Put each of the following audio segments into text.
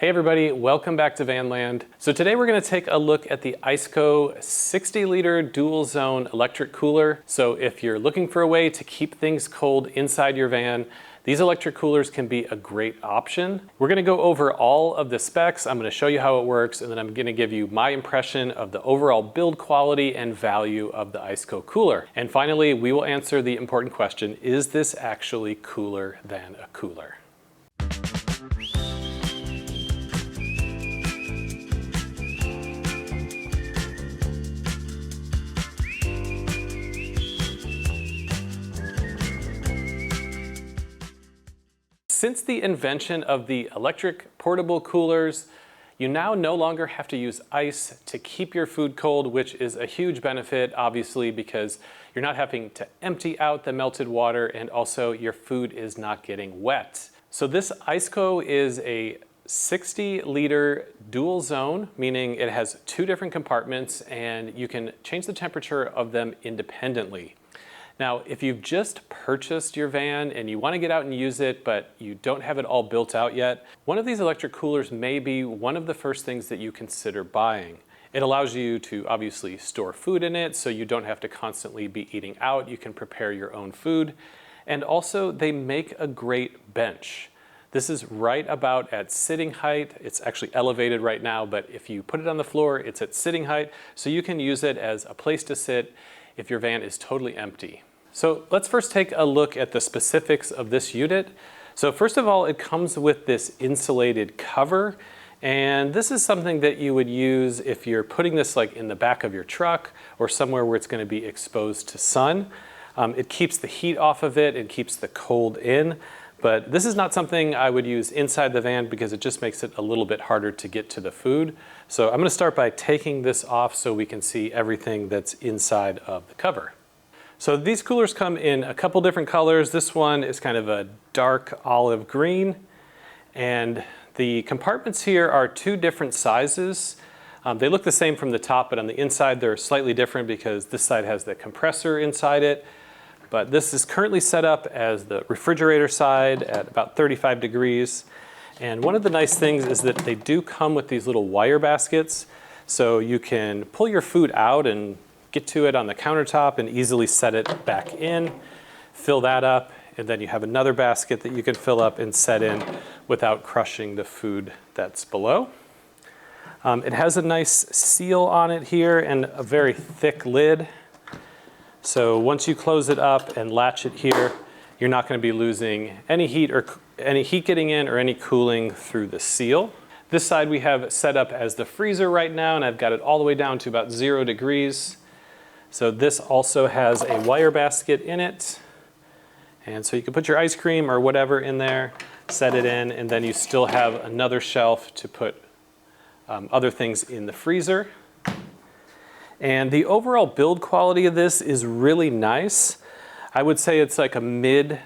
Hey everybody, welcome back to Vanland. So today we're going to take a look at the ICECO 60-liter dual zone electric cooler. So if you're looking for a way to keep things cold inside your van, these electric coolers can be a great option. We're going to go over all of the specs. I'm going to show you how it works, and then I'm going to give you my impression of the overall build quality and value of the ICECO cooler. And finally, we will answer the important question, is this actually cooler than a cooler? Since the invention of the electric portable coolers, you now no longer have to use ice to keep your food cold, which is a huge benefit, obviously, because you're not having to empty out the melted water, and also your food is not getting wet. So this ICECO is a 60-liter dual zone, meaning it has two different compartments and you can change the temperature of them independently. Now, if you've just purchased your van and you want to get out and use it, but you don't have it all built out yet, one of these electric coolers may be one of the first things that you consider buying. It allows you to obviously store food in it, so you don't have to constantly be eating out. You can prepare your own food. And also, they make a great bench. This is right about at sitting height. It's actually elevated right now, but if you put it on the floor, it's at sitting height, so you can use it as a place to sit if your van is totally empty. So let's first take a look at the specifics of this unit. So first of all, it comes with this insulated cover, and this is something that you would use if you're putting this like in the back of your truck or somewhere where it's going to be exposed to sun. It keeps the heat off of it, it keeps the cold in, but this is not something I would use inside the van because it just makes it a little bit harder to get to the food. So I'm going to start by taking this off so we can see everything that's inside of the cover. So these coolers come in a couple different colors. This one is kind of a dark olive green, and the compartments here are two different sizes. They look the same from the top, but on the inside they're slightly different because this side has the compressor inside it. But this is currently set up as the refrigerator side at about 35 degrees. And one of the nice things is that they do come with these little wire baskets, so you can pull your food out and get to it on the countertop and easily set it back in, fill that up, and then you have another basket that you can fill up and set in without crushing the food that's below. It has a nice seal on it here and a very thick lid. So once you close it up and latch it here, you're not going to be losing any heat getting in or any cooling through the seal. This side we have set up as the freezer right now, and I've got it all the way down to about 0 degrees. So this also has a wire basket in it. And so you can put your ice cream or whatever in there, set it in, and then you still have another shelf to put other things in the freezer. And the overall build quality of this is really nice. I would say it's like a mid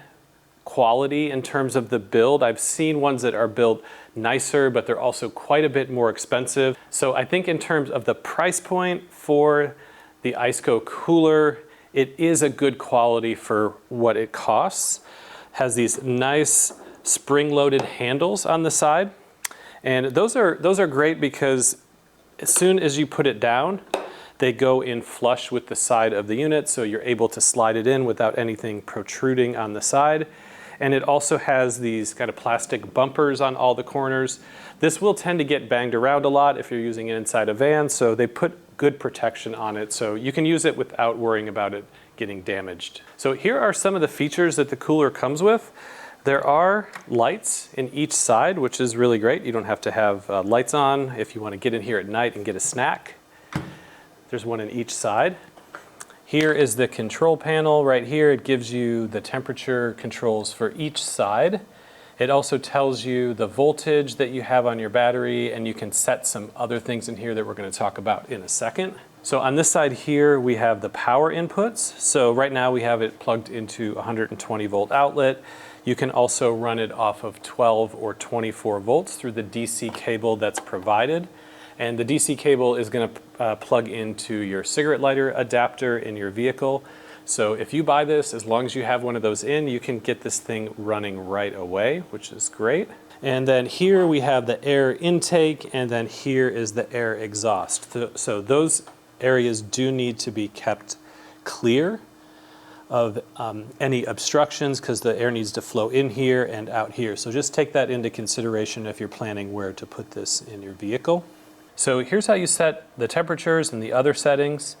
quality in terms of the build. I've seen ones that are built nicer, but they're also quite a bit more expensive. So I think in terms of the price point for the ICECO cooler, it is a good quality for what it costs. Has these nice spring-loaded handles on the side. And those are great because as soon as you put it down, they go in flush with the side of the unit, so you're able to slide it in without anything protruding on the side. And it also has these kind of plastic bumpers on all the corners. This will tend to get banged around a lot if you're using it inside a van, so they put good protection on it, so you can use it without worrying about it getting damaged. So here are some of the features that the cooler comes with. There are lights in each side, which is really great. You don't have to have lights on if you want to get in here at night and get a snack. There's one in each side. Here is the control panel right here. It gives you the temperature controls for each side. It also tells you the voltage that you have on your battery, and you can set some other things in here that we're going to talk about in a second. So on this side here, we have the power inputs. So right now we have it plugged into a 120 volt outlet. You can also run it off of 12 or 24 volts through the DC cable that's provided. And the DC cable is going to plug into your cigarette lighter adapter in your vehicle. So if you buy this, as long as you have one of those in, you can get this thing running right away, which is great. And then here we have the air intake, and then here is the air exhaust. So those areas do need to be kept clear of any obstructions because the air needs to flow in here and out here. So just take that into consideration if you're planning where to put this in your vehicle. So here's how you set the temperatures and the other settings.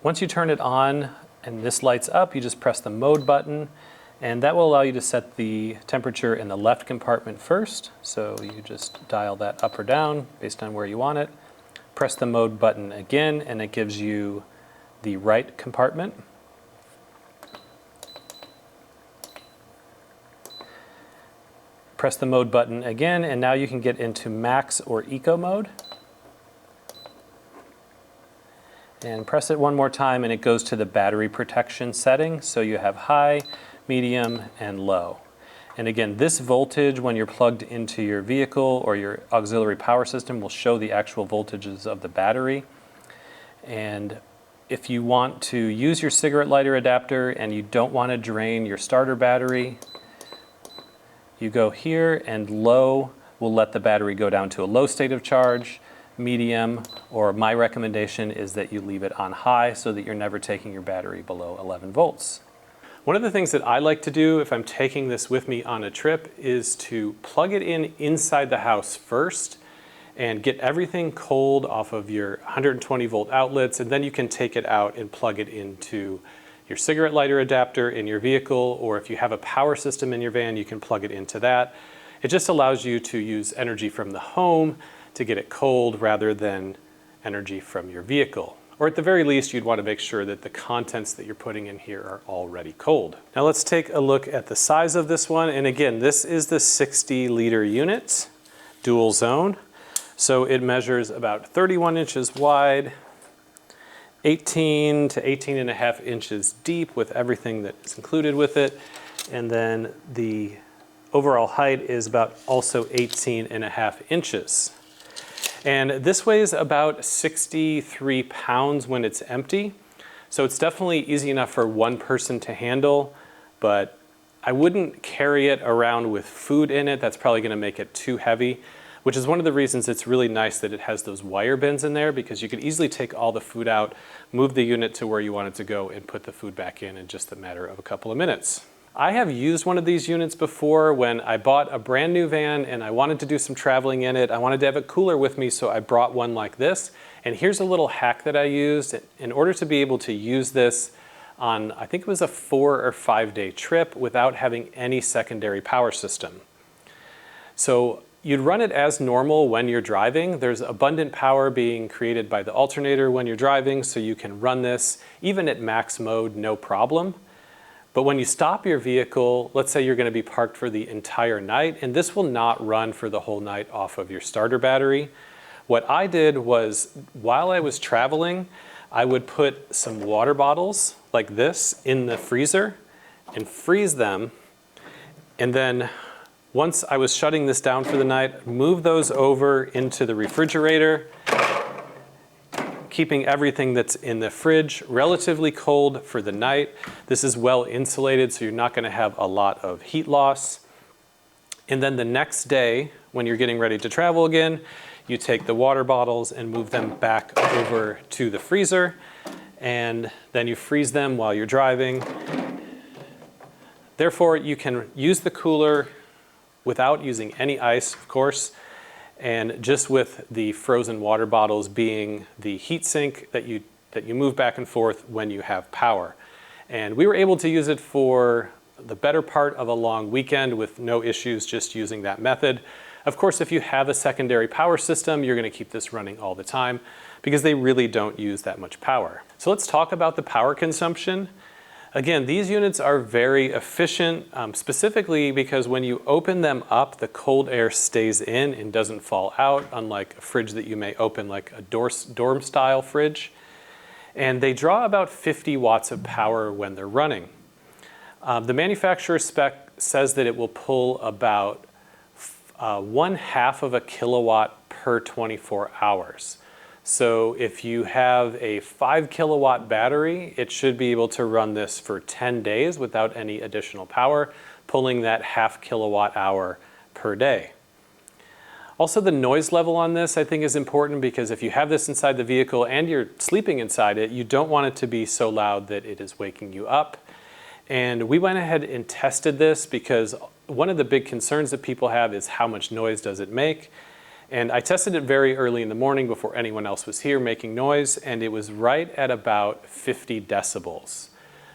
Once you turn it on and this lights up, you just press the mode button, and that will allow you to set the temperature in the left compartment first. So you just dial that up or down based on where you want it. Press the mode button again, and it gives you the right compartment. Press the mode button again, and now you can get into max or eco mode. And press it one more time, and it goes to the battery protection setting. So you have high, medium, and low. And again, this voltage, when you're plugged into your vehicle or your auxiliary power system, will show the actual voltages of the battery. And if you want to use your cigarette lighter adapter and you don't want to drain your starter battery, you go here, and low will let the battery go down to a low state of charge. Medium, or my recommendation is that you leave it on high so that you're never taking your battery below 11 volts. One of the things that I like to do if I'm taking this with me on a trip is to plug it in inside the house first and get everything cold off of your 120 volt outlets, and then you can take it out and plug it into your cigarette lighter adapter in your vehicle, or if you have a power system in your van, you can plug it into that. It just allows you to use energy from the home to get it cold rather than energy from your vehicle. Or at the very least, you'd want to make sure that the contents that you're putting in here are already cold. Now let's take a look at the size of this one. And again, this is the 60-liter unit, dual zone. So it measures about 31 inches wide, 18 to 18 and a half inches deep with everything that's included with it. And then the overall height is about also 18 and a half inches. And this weighs about 63 pounds when it's empty. So it's definitely easy enough for one person to handle, but I wouldn't carry it around with food in it. That's probably going to make it too heavy, which is one of the reasons it's really nice that it has those wire bins in there, because you could easily take all the food out, move the unit to where you want it to go, and put the food back in just a matter of a couple of minutes. I have used one of these units before when I bought a brand new van and I wanted to do some traveling in it. I wanted to have a cooler with me, so I brought one like this. And here's a little hack that I used in order to be able to use this on, I think it was a 4 or 5 day trip without having any secondary power system. So you'd run it as normal when you're driving. There's abundant power being created by the alternator when you're driving, so you can run this even at max mode, no problem. But when you stop your vehicle, let's say you're going to be parked for the entire night, and this will not run for the whole night off of your starter battery. What I did was, while I was traveling, I would put some water bottles like this in the freezer and freeze them. And then once I was shutting this down for the night, move those over into the refrigerator, keeping everything that's in the fridge relatively cold for the night. This is well insulated, so you're not going to have a lot of heat loss. And then the next day, when you're getting ready to travel again, you take the water bottles and move them back over to the freezer, and then you freeze them while you're driving. Therefore, you can use the cooler without using any ice, of course, and just with the frozen water bottles being the heat sink that you move back and forth when you have power. And we were able to use it for the better part of a long weekend with no issues just using that method. Of course, if you have a secondary power system, you're going to keep this running all the time because they really don't use that much power. So let's talk about the power consumption. Again, these units are very efficient, specifically because when you open them up, the cold air stays in and doesn't fall out, unlike a fridge that you may open like a dorm style fridge. And they draw about 50 watts of power when they're running. The manufacturer spec says that it will pull about 1/2 of a kilowatt per 24 hours. So if you have a 5 kilowatt battery, it should be able to run this for 10 days without any additional power, pulling that 1/2 kilowatt hour per day. Also, the noise level on this I think is important, because if you have this inside the vehicle and you're sleeping inside it, you don't want it to be so loud that it is waking you up. And we went ahead and tested this because one of the big concerns that people have is how much noise does it make. And I tested it very early in the morning before anyone else was here making noise, and it was right at about 50 decibels.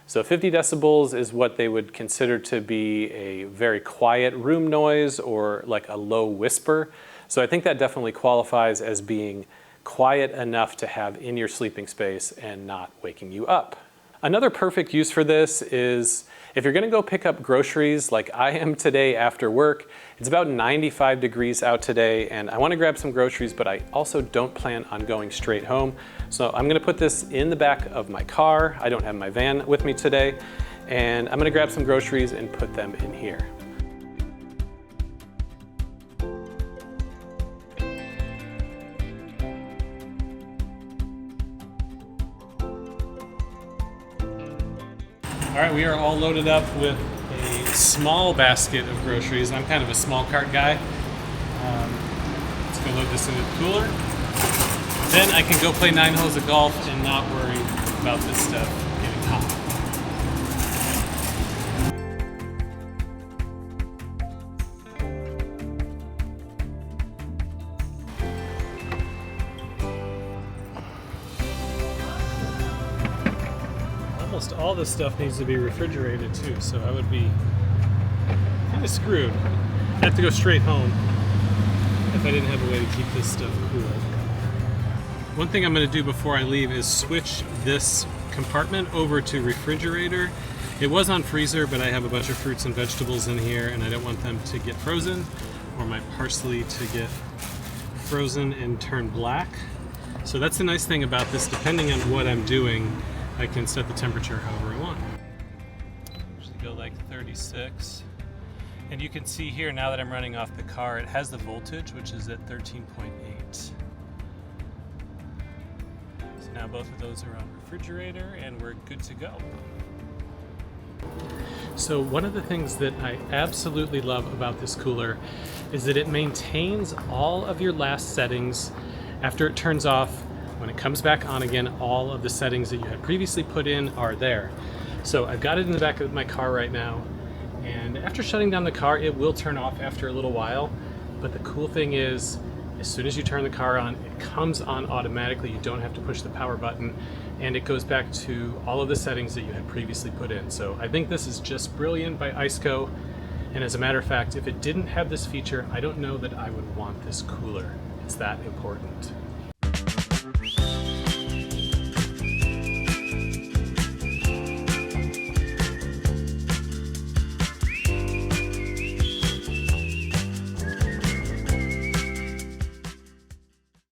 So 50 decibels is what they would consider to be a very quiet room noise, or like a low whisper. So I think that definitely qualifies as being quiet enough to have in your sleeping space and not waking you up. Another perfect use for this is if you're gonna go pick up groceries like I am today after work. It's about 95 degrees out today, and I wanna grab some groceries, but I also don't plan on going straight home. So I'm gonna put this in the back of my car. I don't have my van with me today, and I'm gonna grab some groceries and put them in here. All right, we are all loaded up with a small basket of groceries. I'm kind of a small cart guy. Let's go load this into the cooler. Then I can go play 9 holes of golf and not worry about this stuff getting hot. Almost all this stuff needs to be refrigerated too, so I would be kind of screwed. I'd have to go straight home if I didn't have a way to keep this stuff cool. One thing I'm going to do before I leave is switch this compartment over to refrigerator. It was on freezer, but I have a bunch of fruits and vegetables in here, and I don't want them to get frozen, or my parsley to get frozen and turn black. So that's the nice thing about this. Depending on what I'm doing, I can set the temperature however I want. Usually go like 36. And you can see here, now that I'm running off the car, it has the voltage, which is at 13.8. So now both of those are on refrigerator, and we're good to go. So one of the things that I absolutely love about this cooler is that it maintains all of your last settings after it turns off. When it comes back on again, all of the settings that you had previously put in are there. So I've got it in the back of my car right now, and after shutting down the car, it will turn off after a little while. But the cool thing is, as soon as you turn the car on, it comes on automatically. You don't have to push the power button, and it goes back to all of the settings that you had previously put in. So I think this is just brilliant by ICECO. And as a matter of fact, if it didn't have this feature, I don't know that I would want this cooler. It's that important.